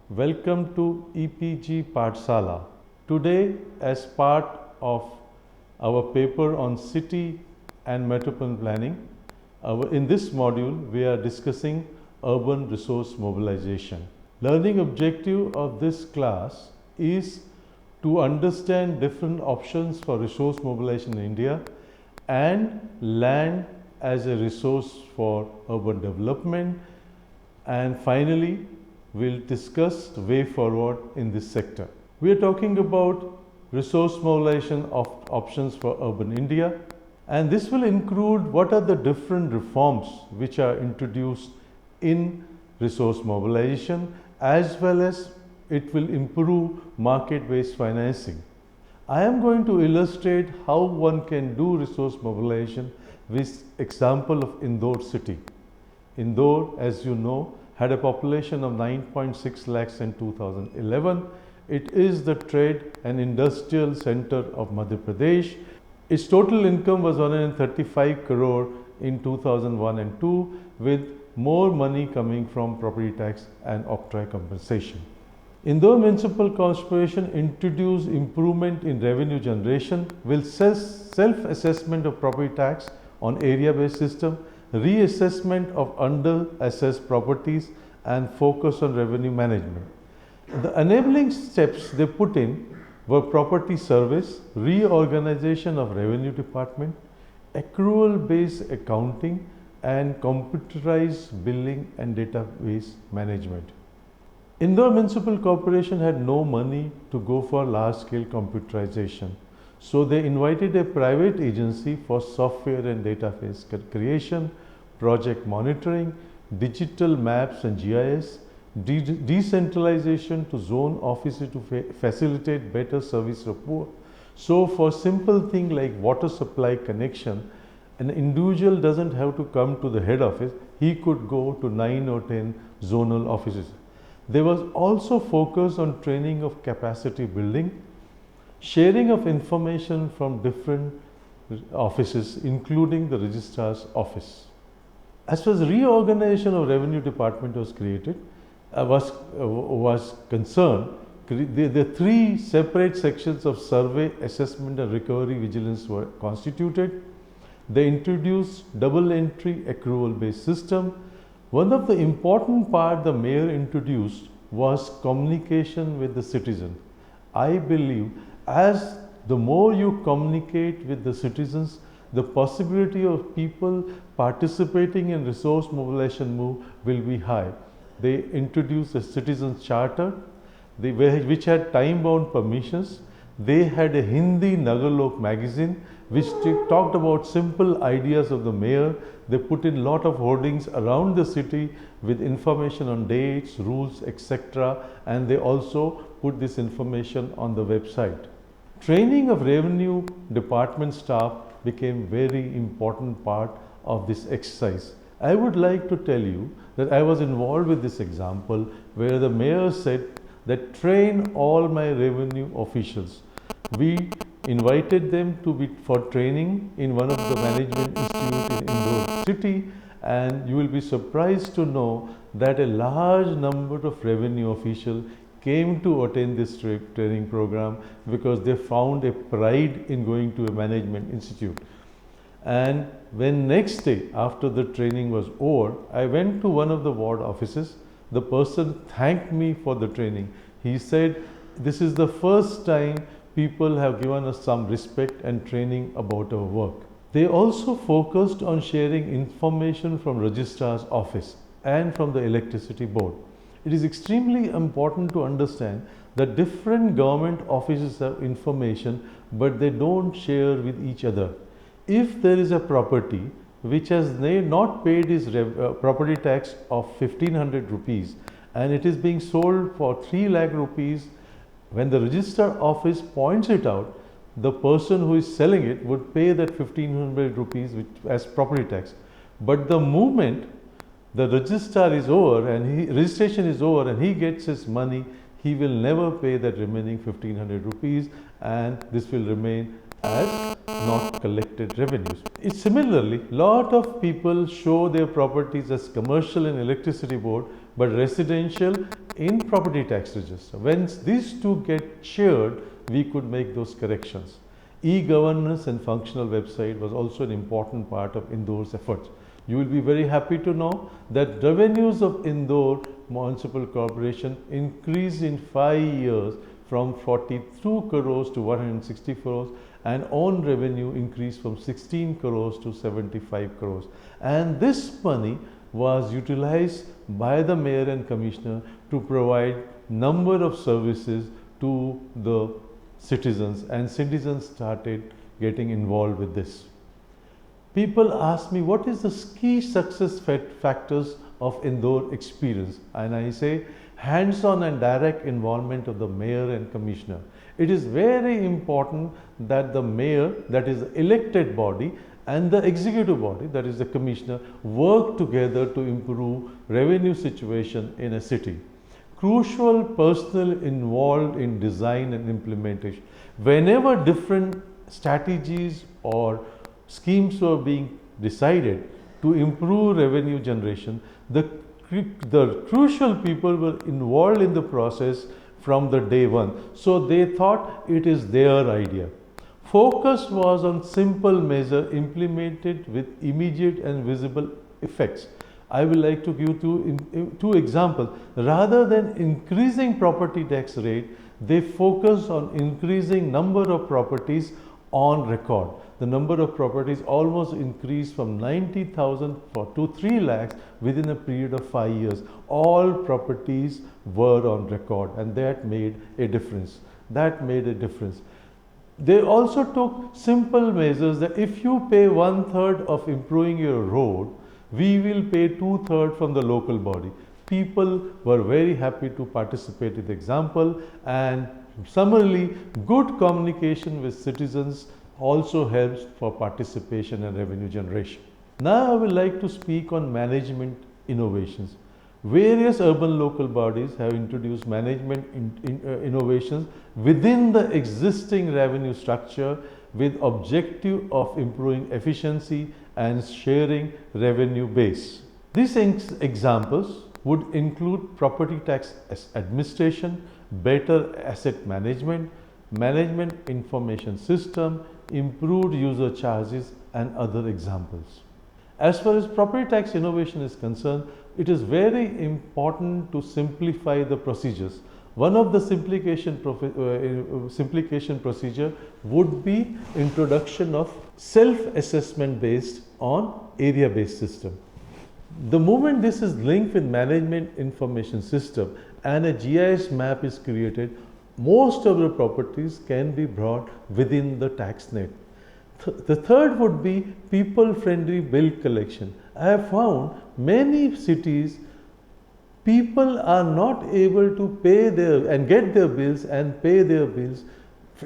Welcome to EPG Pathsala. Today, as part of our paper on city and metropolitan planning, in this module, we are discussing urban resource mobilization. Learning objective of this class is to understand different options for resource mobilization in India and land as a resource for urban development, and finally we'll discuss the way forward in this sector. We are talking about resource mobilization of options for urban India, and this will include what are the different reforms which are introduced in resource mobilization, as well as it will improve market-based financing. I am going to illustrate how one can do resource mobilization with example of Indore city. Indore, as you know, had a population of 9.6 lakhs in 2011. It is the trade and industrial center of Madhya Pradesh. Its total income was 135 crore in 2001 and 2, with more money coming from property tax and octroi compensation. Indore Municipal Corporation introduced improvement in revenue generation with self-assessment of property tax on area-based system, reassessment of under-assessed properties, and focus on revenue management. The enabling steps they put in were property service, reorganization of revenue department, accrual-based accounting, and computerized billing and database management. Indore Municipal Corporation had no money to go for large-scale computerization, so they invited a private agency for software and database creation, project monitoring, digital maps and GIS, decentralization to zone offices to facilitate better service rapport. So for simple thing like water supply connection, an individual doesn't have to come to the head office, he could go to 9 or 10 zonal offices. There was also focus on training of capacity building, sharing of information from different offices, including the registrar's office. As far as reorganization of revenue department was created, was concerned, the three separate sections of survey, assessment and recovery vigilance were constituted. They introduced double entry accrual based system. One of the important part the mayor introduced was communication with the citizen. I believe as the more you communicate with the citizens, the possibility of people participating in resource mobilization move will be high. They introduced a citizens charter which had time-bound permissions. They had a Hindi Nagarlok magazine which talked about simple ideas of the mayor. They put in lot of hoardings around the city with information on dates, rules, etc. And they also put this information on the website. Training of revenue department staff became very important part of this exercise. I would like to tell you that I was involved with this example where the mayor said that train all my revenue officials. We invited them to be for training in one of the management institute in Indore city, and you will be surprised to know that a large number of revenue officials came to attend this training program because they found a pride in going to a management institute. And when next day after the training was over, I went to one of the ward offices. The person thanked me for the training. He said, this is the first time people have given us some respect and training about our work. They also focused on sharing information from registrar's office and from the electricity board. It is extremely important to understand that different government offices have information, but they don't share with each other. If there is a property which has not paid its property tax of 1500 rupees and it is being sold for 3 lakh rupees, when the registrar office points it out, the person who is selling it would pay that 1500 rupees as property tax. But the moment the registrar is over and registration is over and he gets his money, he will never pay that remaining 1500 rupees, and this will remain as not collected revenues. Similarly, lot of people show their properties as commercial in electricity board, but residential in property tax register. When these two get shared, we could make those corrections. E-governance and functional website was also an important part of Indore's efforts. You will be very happy to know that revenues of Indore Municipal Corporation increased in 5 years from 42 crores to 160 crores, and own revenue increased from 16 crores to 75 crores. And this money was utilized by the mayor and commissioner to provide number of services to the citizens, and citizens started getting involved with this. People ask me, what is the key success factors of Indore experience? And I say, hands-on and direct involvement of the mayor and commissioner. It is very important that the mayor, that is the elected body, and the executive body, that is the commissioner, work together to improve revenue situation in a city. Crucial personnel involved in design and implementation. Whenever different strategies or schemes were being decided to improve revenue generation, the crucial people were involved in the process from the day one. So they thought it is their idea. Focus was on simple measure implemented with immediate and visible effects. I will like to give two examples. Rather than increasing property tax rate, they focused on increasing number of properties on record. The number of properties almost increased from 90,000 to 3 lakhs within a period of 5 years. All properties were on record, and that made a difference. They also took simple measures that if you pay 1/3 of improving your road, we will pay 2/3 from the local body. People were very happy to participate in the example, and summarily, good communication with citizens also helps for participation and revenue generation. Now I would like to speak on management innovations. Various urban local bodies have introduced management innovations within the existing revenue structure with objective of improving efficiency and sharing revenue base. These examples would include property tax administration, better asset management, management information system, improved user charges, and other examples. As far as property tax innovation is concerned, it is very important to simplify the procedures. One of the simplification procedure would be introduction of self-assessment based on area-based system. The moment this is linked with management information system and a GIS map is created, most of the properties can be brought within the tax net. The third would be people-friendly bill collection. I have found many cities, people are not able to pay get their bills and pay their bills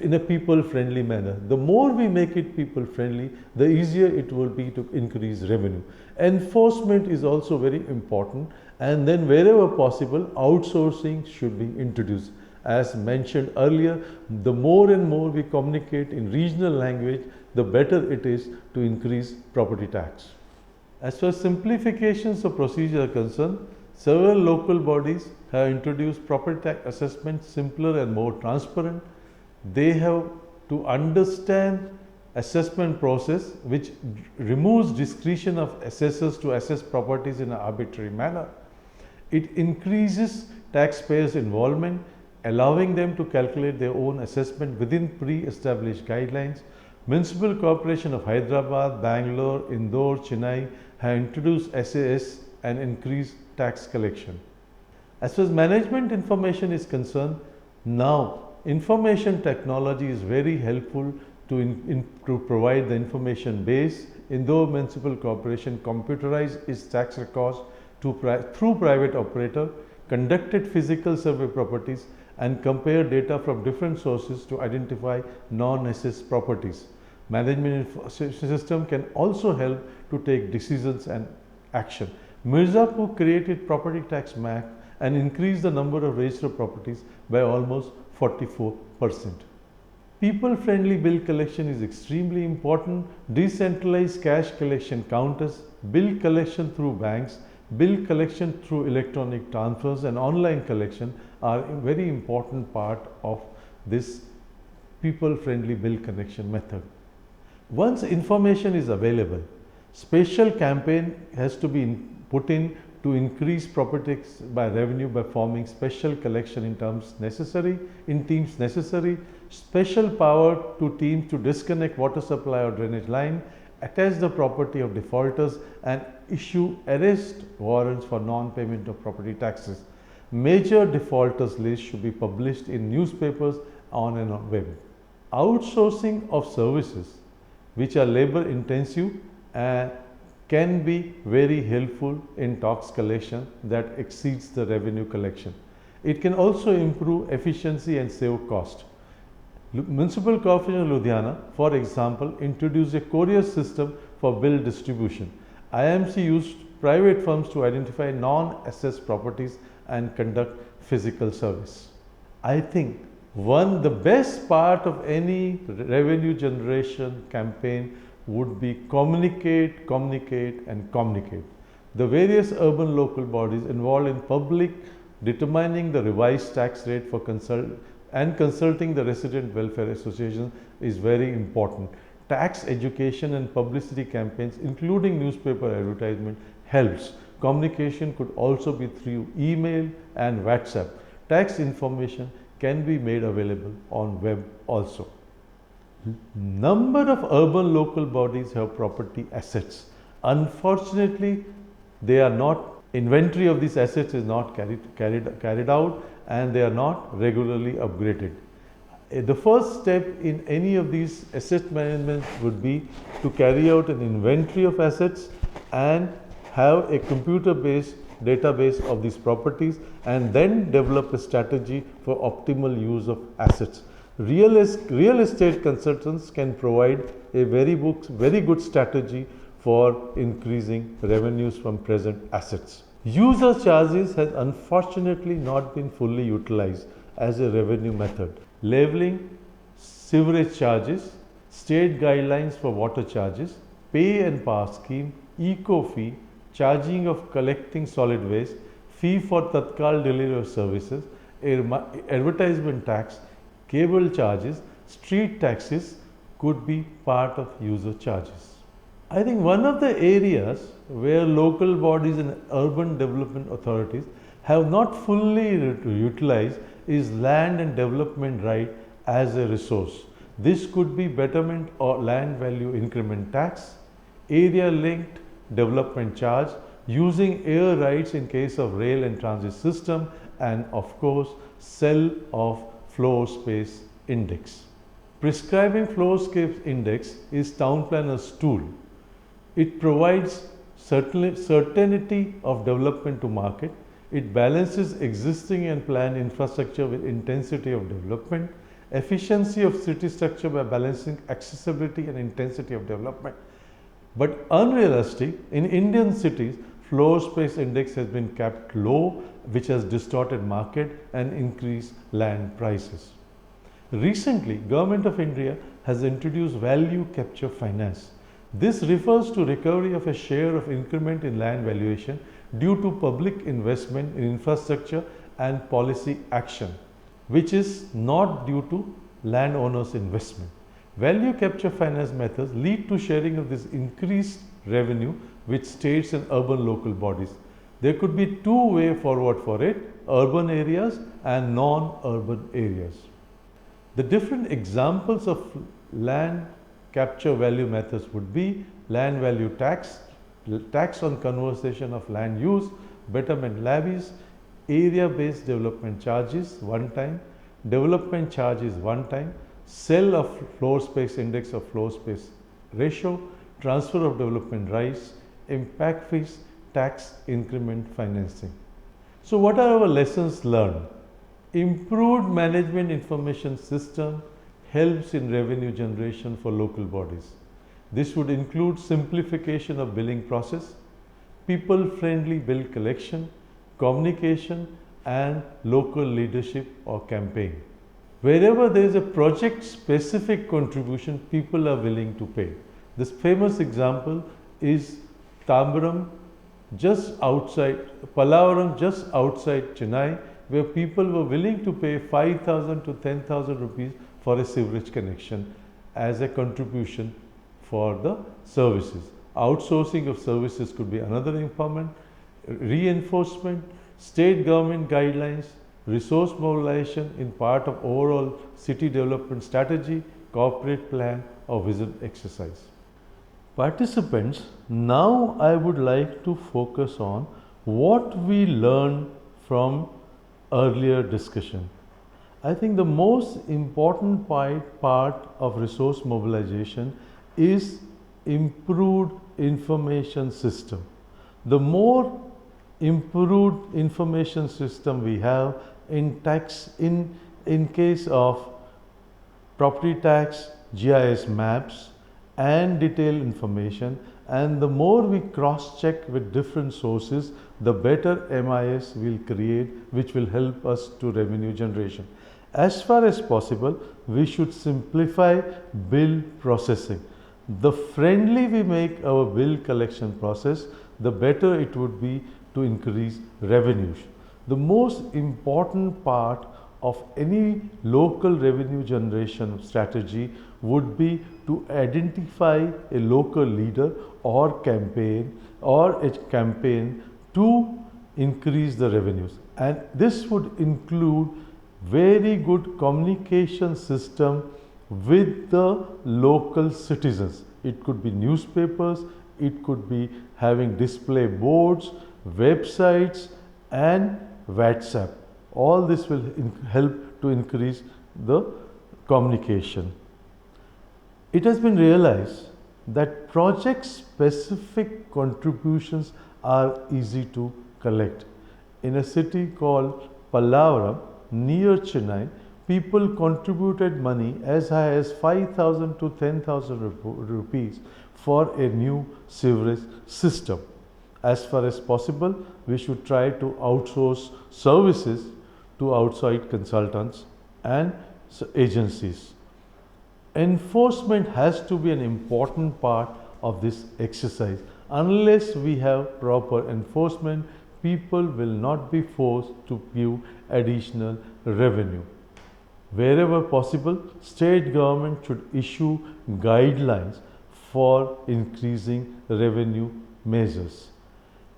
in a people-friendly manner. The more we make it people-friendly, the easier it will be to increase revenue. Enforcement is also very important, and then wherever possible, outsourcing should be introduced. As mentioned earlier, the more and more we communicate in regional language, the better it is to increase property tax. As far as simplifications of procedure are concerned, several local bodies have introduced property tax assessment simpler and more transparent. They have to understand assessment process, which removes discretion of assessors to assess properties in an arbitrary manner. It increases taxpayers' involvement, allowing them to calculate their own assessment within pre-established guidelines. Municipal Corporation of Hyderabad, Bangalore, Indore, Chennai have introduced SAS and increased tax collection. As far as management information is concerned, now information technology is very helpful to provide the information base. Indore Municipal Corporation computerized its tax records through private operator, conducted physical survey properties, and compared data from different sources to identify non-assessed properties. Management system can also help to take decisions and action. Mirzapur created property tax map and increased the number of registered properties by almost 44%. People-friendly bill collection is extremely important. Decentralized cash collection counters, bill collection through banks, Bill collection through electronic transfers and online collection are a very important part of this people-friendly bill collection method. Once information is available, special campaign has to be put in to increase property tax by revenue by forming special collection in teams necessary, special power to teams to disconnect water supply or drainage line, attach the property of defaulters and issue arrest warrants for non-payment of property taxes. Major defaulters list should be published in newspapers on and on web. Outsourcing of services which are labor intensive and can be very helpful in tax collection that exceeds the revenue collection. It can also improve efficiency and save cost. Municipal Corporation of Ludhiana, for example, introduced a courier system for bill distribution. IMC used private firms to identify non-assessed properties and conduct physical service. I think the best part of any revenue generation campaign would be communicate, communicate and communicate. The various urban local bodies involved in public determining the revised tax rate for consulting the resident welfare association is very important. Tax education and publicity campaigns including newspaper advertisement helps. Communication could also be through email and WhatsApp. Tax information can be made available on web also. Number of urban local bodies have property assets. Unfortunately, inventory of these assets is not carried out and they are not regularly upgraded. The first step in any of these asset management would be to carry out an inventory of assets and have a computer-based database of these properties and then develop a strategy for optimal use of assets. Real estate consultants can provide a very good strategy for increasing revenues from present assets. User charges has unfortunately not been fully utilized as a revenue method. Leveling sewerage charges, state guidelines for water charges, pay and pass scheme, eco fee, charging of collecting solid waste, fee for Tatkal delivery of services, advertisement tax, cable charges, street taxes could be part of user charges. I think one of the areas where local bodies and urban development authorities have not fully utilized is land and development right as a resource. This could be betterment or land value increment tax, area linked development charge, using air rights in case of rail and transit system, and of course sell of floor space index. Prescribing floor space index is town planner's tool. It provides certainty of development to market. It balances existing and planned infrastructure with intensity of development, efficiency of city structure by balancing accessibility and intensity of development. But unrealistic, in Indian cities, floor space index has been kept low, which has distorted market and increased land prices. Recently, Government of India has introduced value capture finance. This refers to recovery of a share of increment in land valuation due to public investment in infrastructure and policy action, which is not due to landowners' investment. Value capture finance methods lead to sharing of this increased revenue with states and urban local bodies. There could be two ways forward for it, urban areas and non-urban areas. The different examples of land capture value methods would be land value tax, tax on conversion of land use, betterment levies, area-based development charges one time, development charges one time, sale of floor space index of floor space ratio, transfer of development rights, impact fees, tax increment financing. So what are our lessons learned? Improved management information system helps in revenue generation for local bodies. This would include simplification of billing process, people-friendly bill collection, communication and local leadership or campaign. Wherever there is a project-specific contribution, people are willing to pay. This famous example is Tambaram just outside Pallavaram, just outside Chennai, where people were willing to pay 5,000 to 10,000 rupees for a sewerage connection as a contribution for the services. Outsourcing of services could be another empowerment, reinforcement, state government guidelines, resource mobilization in part of overall city development strategy, corporate plan or vision exercise. Participants, now I would like to focus on what we learned from earlier discussion. I think the most important part of resource mobilization is improved information system. The more improved information system we have in tax, in case of property tax, GIS maps and detailed information, and the more we cross check with different sources, the better MIS we'll create, which will help us to revenue generation. As far as possible, we should simplify bill processing. The friendly we make our bill collection process, the better it would be to increase revenues. The most important part of any local revenue generation strategy would be to identify a local leader or a campaign to increase the revenues, and this would include very good communication system with the local citizens. It could be newspapers, it could be having display boards, websites and WhatsApp. All this will help to increase the communication. It has been realized that project specific contributions are easy to collect. In a city called Pallavaram near Chennai, people contributed money as high as 5,000 to 10,000 rupees for a new sewerage system. As far as possible, we should try to outsource services to outside consultants and agencies. Enforcement has to be an important part of this exercise. Unless we have proper enforcement, people will not be forced to give additional revenue. Wherever possible, state government should issue guidelines for increasing revenue measures.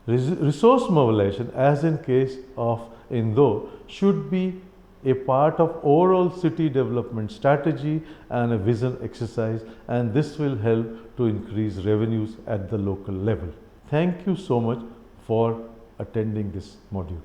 Resource mobilization, as in case of Indore, should be a part of overall city development strategy and a vision exercise, and this will help to increase revenues at the local level. Thank you so much for attending this module.